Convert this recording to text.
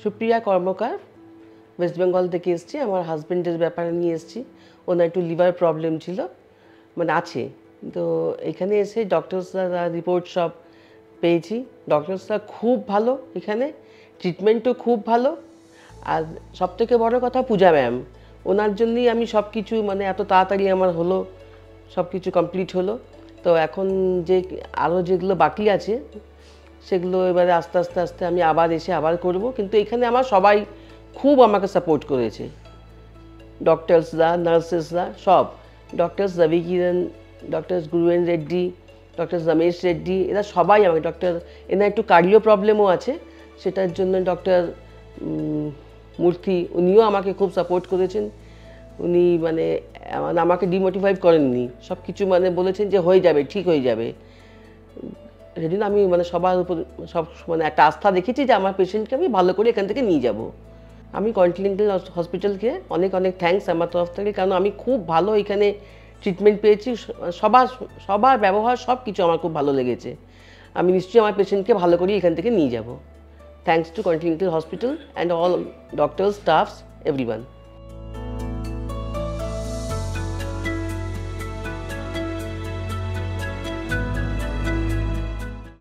সুপ্রিয়া কর্মকার West Bengal থেকে এসেছি। আমার হাজব্যান্ডের ব্যাপারে নিয়ে এসেছি। ওনার একটু লিভার প্রবলেম ছিল, মানে আছে। তো এখানে এসে ডক্টরসরা রিপোর্ট সব পেয়েছি। ডক্টরসরা খুব ভালো, এখানে ট্রিটমেন্টও খুব ভালো। আর সবথেকে বড় কথা পূজা ম্যাম, ওনার জন্যই আমি সব কিছু মানে এত তাড়াতাড়ি আমার হলো, সব কিছু কমপ্লিট হলো। তো এখন যে আরও যেগুলো বাকি আছে সেগুলো এবারে আস্তে আস্তে আস্তে আমি আবার এসে আবার করব। কিন্তু এখানে আমার সবাই খুব আমাকে সাপোর্ট করেছে, ডক্টরসরা, নার্সেসরা সব। ডক্টরস রবি কিরণ, ডক্টরস গুরুয়েন রেড্ডি, ডক্টর রমেশ রেড্ডি, এরা সবাই আমাকে এনার একটু কার্ডিও প্রবলেমও আছে, সেটার জন্য ডক্টর মূর্তি উনিও আমাকে খুব সাপোর্ট করেছেন। উনি মানে আমাকে ডিমোটিভাইভ করেননি, সব কিছু মানে বলেছেন যে হয়ে যাবে, ঠিক হয়ে যাবে। সেই জন্য আমি মানে সবার উপর সব মানে একটা আস্থা দেখেছি যে আমার পেশেন্টকে আমি ভালো করে এখান থেকে নিয়ে যাব। আমি কন্টিনেন্টাল হসপিটালকে অনেক অনেক থ্যাঙ্কস আমার তরফ থেকে, কারণ আমি খুব ভালো এখানে ট্রিটমেন্ট পেয়েছি। সবার ব্যবহার সব কিছু আমার খুব ভালো লেগেছে। আমি নিশ্চয়ই আমার পেশেন্টকে ভালো করে এখান থেকে নিয়ে যাব। Thanks to continental hospital and all doctors, stuffs, everyone.